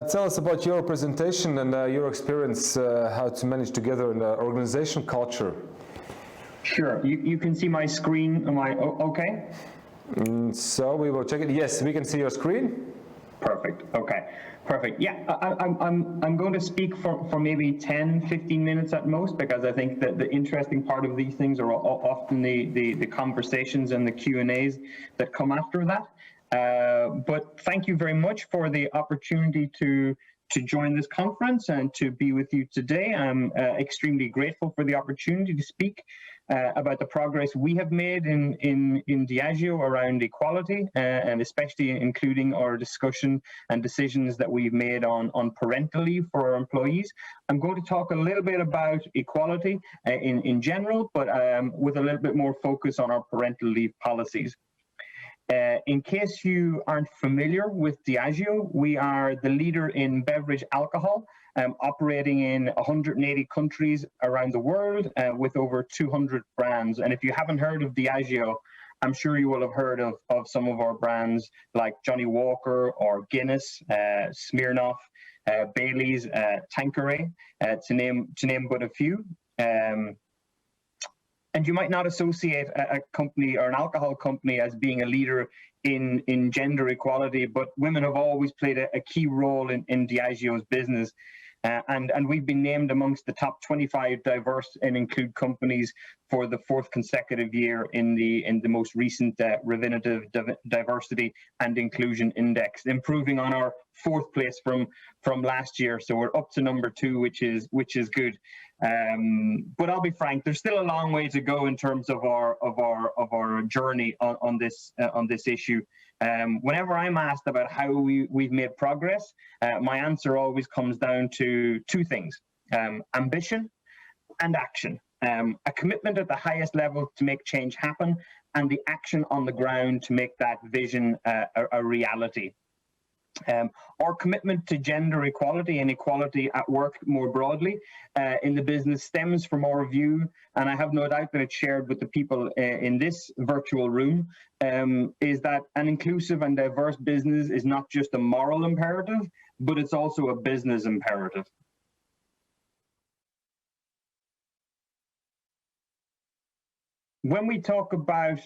Tell us about your presentation and your experience, how to manage together an organization culture. Sure. You can see my screen. Am I okay? So we will check it. Yes, we can see your screen. Perfect. Okay. Perfect. Yeah, I'm going to speak for maybe 10, 15 minutes at most, because I think that the interesting part of these things are often the conversations and the Q&As that come after that. But thank you very much for the opportunity to join this conference and to be with you today. I'm extremely grateful for the opportunity to speak about the progress we have made in Diageo around equality, and especially including our discussion and decisions that we've made on parental leave for our employees. I'm going to talk a little bit about equality in general, but with a little bit more focus on our parental leave policies. In case you aren't familiar with Diageo, we are the leader in beverage alcohol, operating in 180 countries around the world with over 200 brands. And if you haven't heard of Diageo, I'm sure you will have heard of some of our brands like Johnny Walker or Guinness, Smirnoff, Bailey's, Tanqueray, to name but a few. And you might not associate a company or an alcohol company as being a leader in gender equality, but women have always played a key role in Diageo's business. And we've been named amongst the top 25 diverse and include companies for the fourth consecutive year in the most recent Refinitiv Diversity and Inclusion Index, improving on our fourth place from last year. So we're up to number 2, which is good. But I'll be frank, there's still a long way to go in terms of our journey on this issue. Whenever I'm asked about how we've made progress, my answer always comes down to 2 things: ambition and action. A commitment at the highest level to make change happen, and the action on the ground to make that vision a reality. Our commitment to gender equality and equality at work more broadly in the business stems from our view, and I have no doubt that it's shared with the people in this virtual room, is that an inclusive and diverse business is not just a moral imperative, but it's also a business imperative. When we talk about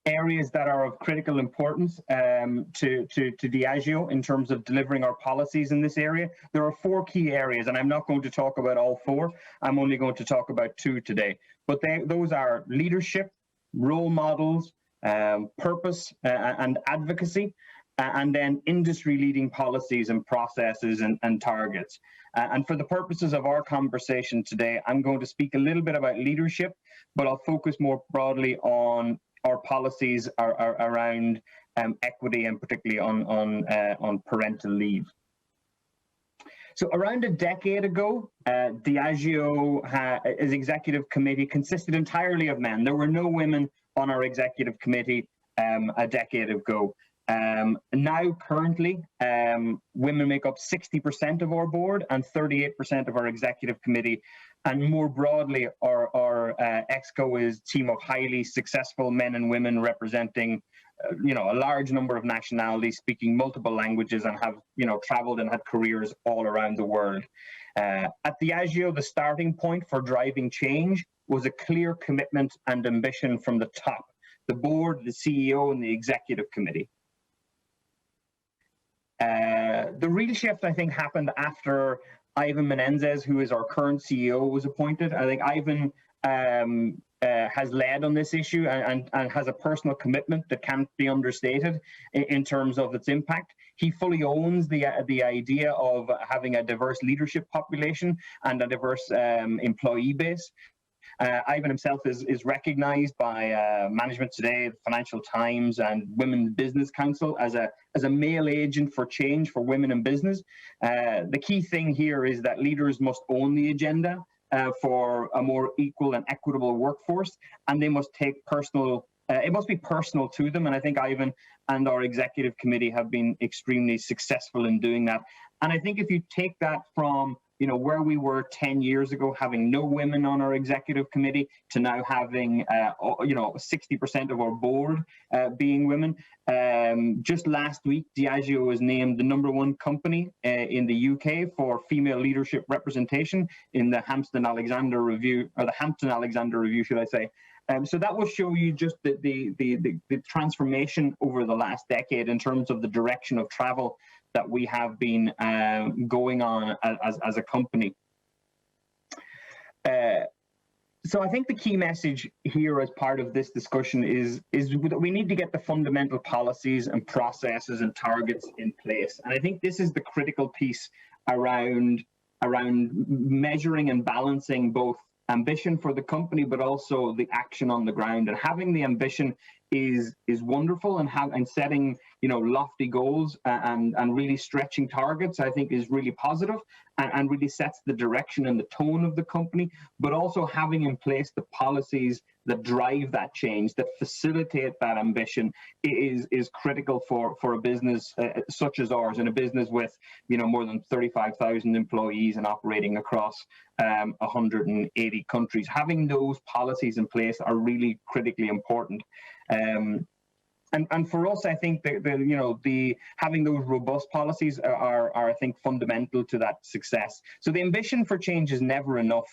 areas that are of critical importance to Diageo in terms of delivering our policies in this area, there are 4 key areas, and I'm not going to talk about all 4. I'm only going to talk about 2 today. But those are leadership, role models, purpose and advocacy, and then industry-leading policies and processes and targets. And for the purposes of our conversation today, I'm going to speak a little bit about leadership, but I'll focus more broadly on our policies around equity, and particularly on parental leave. So around a decade ago, Diageo's executive committee consisted entirely of men. There were no women on our executive committee a decade ago. Now, currently, women make up 60% of our board and 38% of our executive committee. And more broadly, our ExCo is a team of highly successful men and women representing, a large number of nationalities, speaking multiple languages, and have, traveled and had careers all around the world. At Diageo, the starting point for driving change was a clear commitment and ambition from the top: the board, the CEO, and the executive committee. The real shift, I think, happened after Ivan Menezes, who is our current CEO, was appointed. I think Ivan has led on this issue and has a personal commitment that can't be understated in terms of its impact. He fully owns the idea of having a diverse leadership population and a diverse employee base. Ivan himself is recognized by Management Today, the Financial Times, and Women's Business Council as a male agent for change for women in business. The key thing here is that leaders must own the agenda for a more equal and equitable workforce, and they must take it must be personal to them. And I think Ivan and our executive committee have been extremely successful in doing that. And I think if you take that from where we were 10 years ago, having no women on our executive committee, to now having 60% of our board being women. Just last week, Diageo was named the #1 company in the UK for female leadership representation in the Hampton-Alexander review, or the Hampton-Alexander review, should I say. So that will show you just the transformation over the last decade in terms of the direction of travel that we have been going on as a company. So I think the key message here as part of this discussion is that we need to get the fundamental policies and processes and targets in place. And I think this is the critical piece around measuring and balancing both ambition for the company, but also the action on the ground. And having the ambition is wonderful, and setting lofty goals and really stretching targets, I think, is really positive and really sets the direction and the tone of the company. But also having in place the policies that drive that change, that facilitate that ambition, is critical for a business such as ours, and a business with more than 35,000 employees and operating across 180 countries. Having those policies in place are really critically important. And for us, I think having those robust policies are I think fundamental to that success. So the ambition for change is never enough.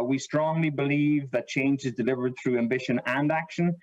We strongly believe that change is delivered through ambition and action.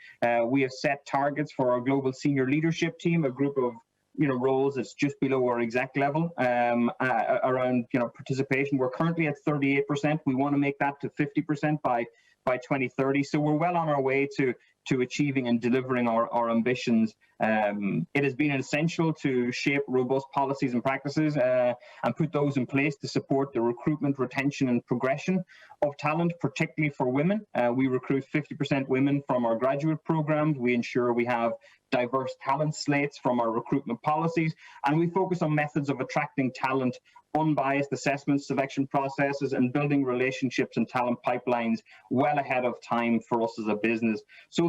We have set targets for our global senior leadership team, a group of roles that's just below our exec level, around participation. We're currently at 38%. We want to make that to 50% by 2030. So we're well on our way to achieving and delivering our ambitions. It has been essential to shape robust policies and practices and put those in place to support the recruitment, retention, and progression of talent, particularly for women. We recruit 50% women from our graduate programs. We ensure we have diverse talent slates from our recruitment policies, and we focus on methods of attracting talent, unbiased assessment selection processes, and building relationships and talent pipelines well ahead of time for us as a business. So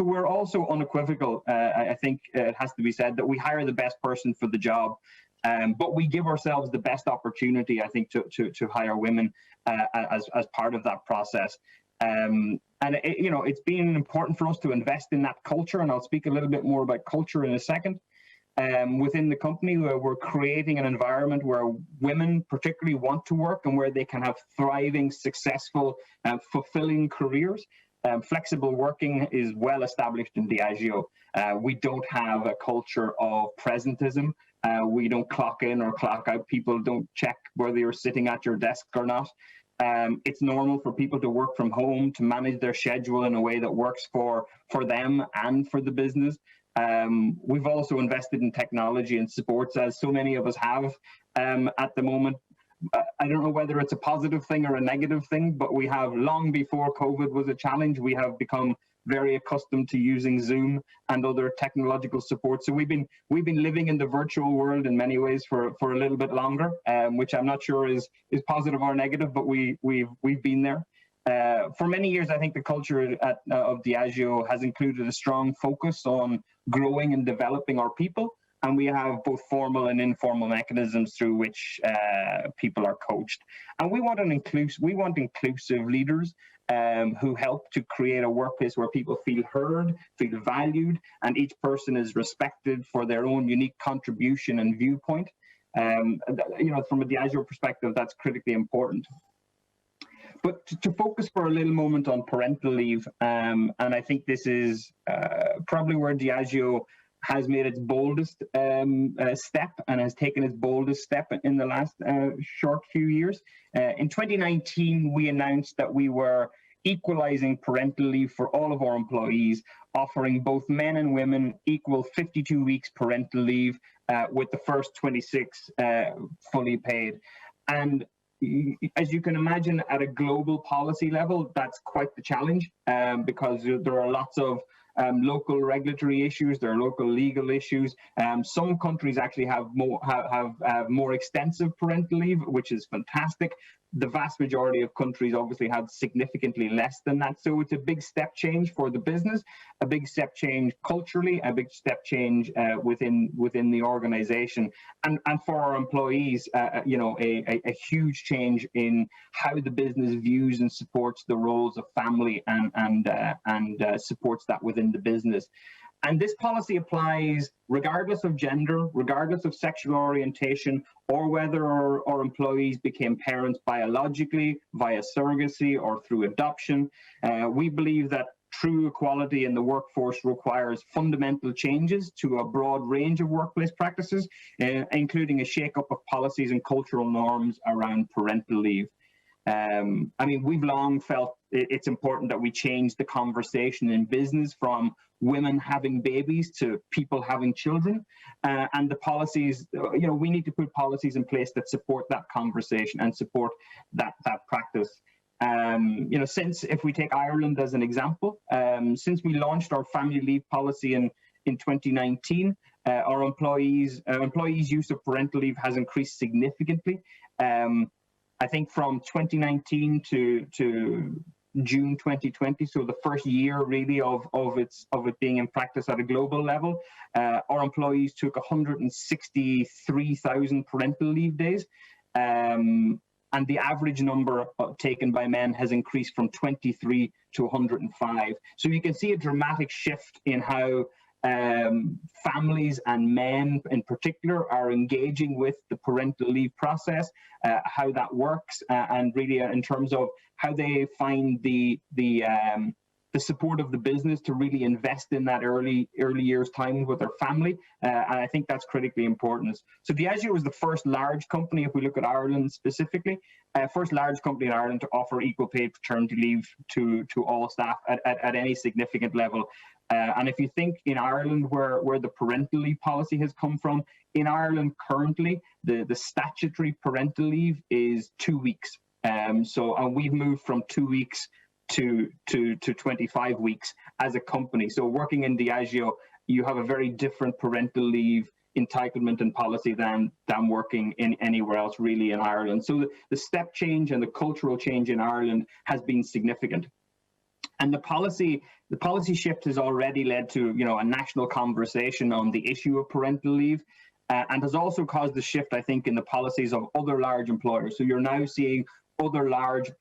we're also unequivocal. I think it has to be said that we hire the best person for the job, but we give ourselves the best opportunity, I think, to hire women as part of that process. And it's been important for us to invest in that culture, and I'll speak a little bit more about culture in a second. Within the company, where we're creating an environment where women particularly want to work and where they can have thriving, successful, fulfilling careers. Flexible working is well established in Diageo. We don't have a culture of presentism. We don't clock in or clock out. People don't check whether you're sitting at your desk or not. It's normal for people to work from home, to manage their schedule in a way that works for them and for the business. We've also invested in technology and supports, as so many of us have at the moment. I don't know whether it's a positive thing or a negative thing, but we have, long before COVID was a challenge, we have become very accustomed to using Zoom and other technological support. So we've been living in the virtual world in many ways for a little bit longer, which I'm not sure is positive or negative, but we've been there. For many years, I think the culture of Diageo has included a strong focus on growing and developing our people, and we have both formal and informal mechanisms through which people are coached. And we want inclusive leaders who help to create a workplace where people feel heard, feel valued, and each person is respected for their own unique contribution and viewpoint. From a Diageo perspective, that's critically important. But to focus for a little moment on parental leave, and I think this is probably where Diageo has made its boldest step and has taken its boldest step in the last short few years. In 2019, we announced that we were equalizing parental leave for all of our employees, offering both men and women equal 52 weeks parental leave, with the first 26 fully paid. And as you can imagine, at a global policy level, that's quite the challenge, because there are lots of local regulatory issues, there are local legal issues. Some countries actually have more extensive parental leave, which is fantastic, the vast majority of countries obviously had significantly less than that. So it's a big step change for the business, a big step change culturally, a big step change within the organization, and for our employees, a huge change in how the business views and supports the roles of family and supports that within the business. And this policy applies regardless of gender, regardless of sexual orientation, or whether our employees became parents biologically, via surrogacy, or through adoption. We believe that true equality in the workforce requires fundamental changes to a broad range of workplace practices, including a shake-up of policies and cultural norms around parental leave. We've long felt it's important that we change the conversation in business from women having babies to people having children, and the policies, we need to put policies in place that support that conversation and support that practice. Since, if we take Ireland as an example, since we launched our family leave policy in 2019, our employees' use of parental leave has increased significantly. I think from 2019 to June 2020, so the first year really of it being in practice at a global level, our employees took 163,000 parental leave days, and the average number taken by men has increased from 23 to 105. So you can see a dramatic shift in how families and men in particular are engaging with the parental leave process, how that works, and really in terms of how they find the support of the business to really invest in that early years time with their family, and I think that's critically important. So Diageo was the first large company, if we look at Ireland specifically, first large company in Ireland to offer equal paid paternity leave to all staff at any significant level. And if you think in Ireland where the parental leave policy has come from, in Ireland currently the statutory parental leave is 2 weeks. So we've moved from 2 weeks to 25 weeks as a company. So working in Diageo, you have a very different parental leave entitlement and policy than working in anywhere else really in Ireland. So the step change and the cultural change in Ireland has been significant. And the policy shift has already led to a national conversation on the issue of parental leave, and has also caused the shift, I think, in the policies of other large employers. So you're now seeing other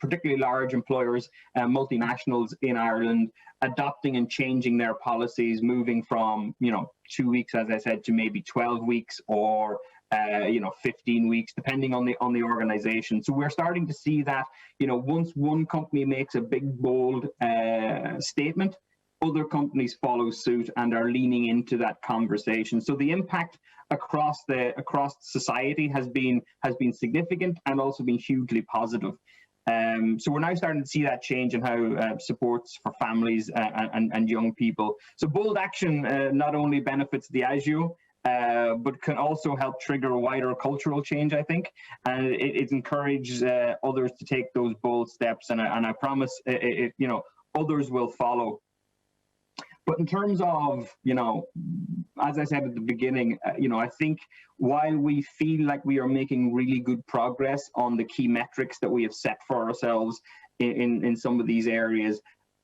particularly large employers, multinationals in Ireland, adopting and changing their policies, moving from 2 weeks, as I said, to maybe 12 weeks or 15 weeks, depending on the organization. So we're starting to see that, once one company makes a big, bold statement, other companies follow suit and are leaning into that conversation. So the impact across society has been significant and also been hugely positive. So we're now starting to see that change in how supports for families and young people. So bold action not only benefits Diageo, but can also help trigger a wider cultural change, I think, and it encourages others to take those bold steps, and I promise others will follow. But in terms of, as I said at the beginning, I think while we feel like we are making really good progress on the key metrics that we have set for ourselves in some of these areas,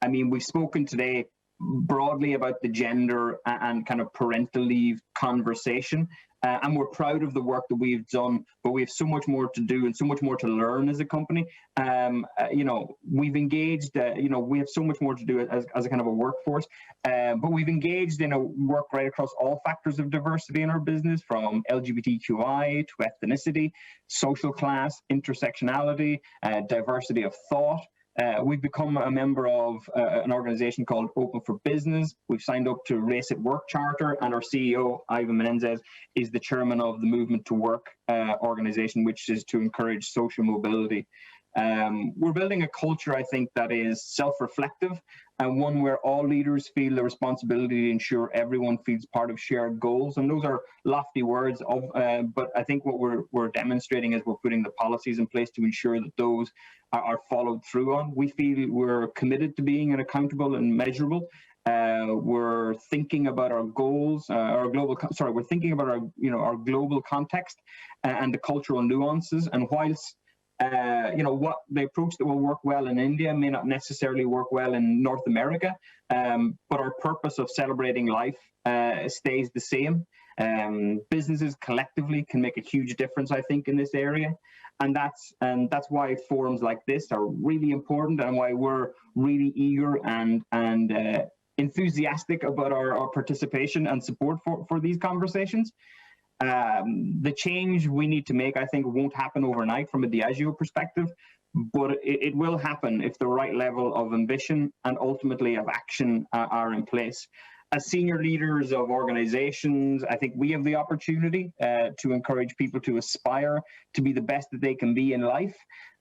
we've spoken today broadly about the gender and kind of parental leave conversation, and we're proud of the work that we've done, but we have so much more to do and so much more to learn as a company. We've engaged, we have so much more to do as a kind of a workforce, but we've engaged in a work right across all factors of diversity in our business, from LGBTQI to ethnicity, social class, intersectionality, diversity of thought. We've become a member of an organization called Open for Business. We've signed up to Race at Work Charter, and our CEO, Ivan Menendez, is the chairman of the Movement to Work organization, which is to encourage social mobility. We're building a culture, I think, that is self-reflective, and one where all leaders feel the responsibility to ensure everyone feels part of shared goals. And those are lofty words, but I think what we're demonstrating is we're putting the policies in place to ensure that those are followed through on. We feel we're committed to being accountable and measurable. We're thinking about our goals, we're thinking about our global context and the cultural nuances. And whilst what the approach that will work well in India may not necessarily work well in North America, but our purpose of celebrating life stays the same. Businesses collectively can make a huge difference, I think, in this area, and that's why forums like this are really important, and why we're really eager and enthusiastic about our participation and support for these conversations. The change we need to make, I think, won't happen overnight from a Diageo perspective, but it will happen if the right level of ambition and ultimately of action are in place. As senior leaders of organizations, I think we have the opportunity to encourage people to aspire to be the best that they can be in life.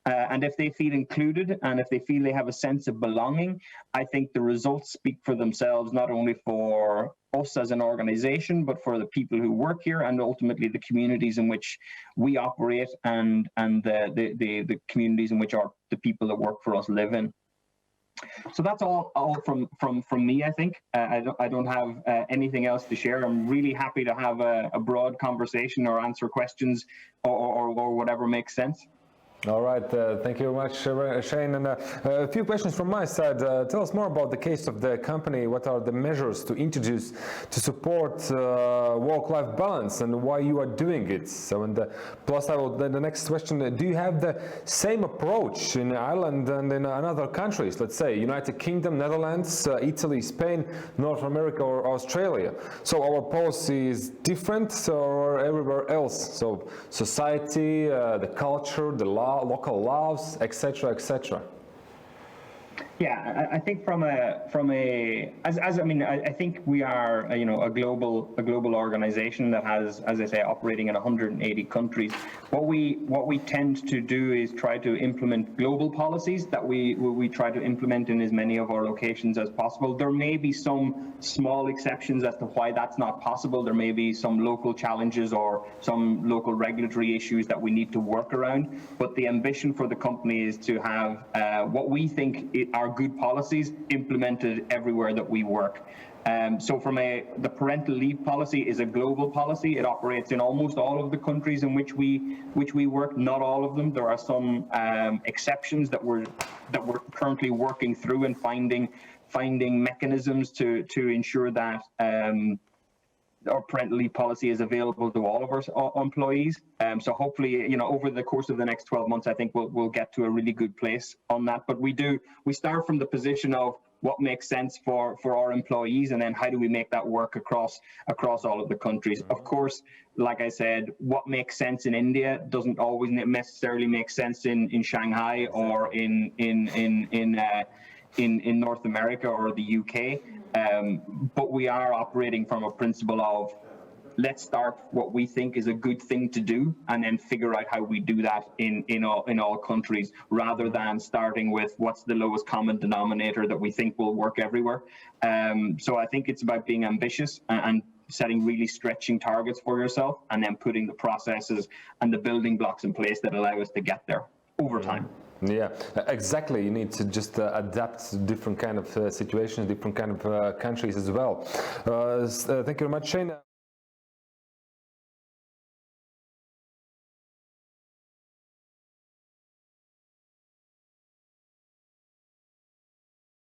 And if they feel included and if they feel they have a sense of belonging, I think the results speak for themselves, not only for us as an organization, but for the people who work here and ultimately the communities in which we operate and the communities in which the people that work for us live in. So that's all from me, I think. I don't have anything else to share. I'm really happy to have a broad conversation or answer questions or whatever makes sense. All right, thank you very much, Shane. And a few questions from my side. Tell us more about the case of the company. What are the measures to introduce to support work-life balance, and why you are doing it? So, and plus, the next question: do you have the same approach in Ireland and in other countries? Let's say United Kingdom, Netherlands, Italy, Spain, North America, or Australia. So our policy is different, or everywhere else? So society, the culture, the law, local laws, etc., etc. Yeah, I think I think we are a global organization that has, as I say, operating in 180 countries. What we tend to do is try to implement global policies that we try to implement in as many of our locations as possible. There may be some small exceptions as to why that's not possible. There may be some local challenges or some local regulatory issues that we need to work around. But the ambition for the company is to have what we think are good policies implemented everywhere that we work. So the parental leave policy is a global policy. It operates in almost all of the countries in which we work. Not all of them. There are some exceptions that we're currently working through and finding mechanisms to ensure that our parental leave policy is available to all of our employees. So hopefully, over the course of the next 12 months, I think we'll get to a really good place on that. But we start from the position of what makes sense for our employees, and then how do we make that work across all of the countries. Of course, like I said, what makes sense in India doesn't always necessarily make sense in Shanghai or in North America or the UK. But we are operating from a principle of let's start what we think is a good thing to do, and then figure out how we do that in all countries, rather than starting with what's the lowest common denominator that we think will work everywhere. So I think it's about being ambitious and setting really stretching targets for yourself, and then putting the processes and the building blocks in place that allow us to get there over time. Yeah, exactly. You need to just adapt to different kind of situations, different kind of countries as well. Thank you very much, Shane.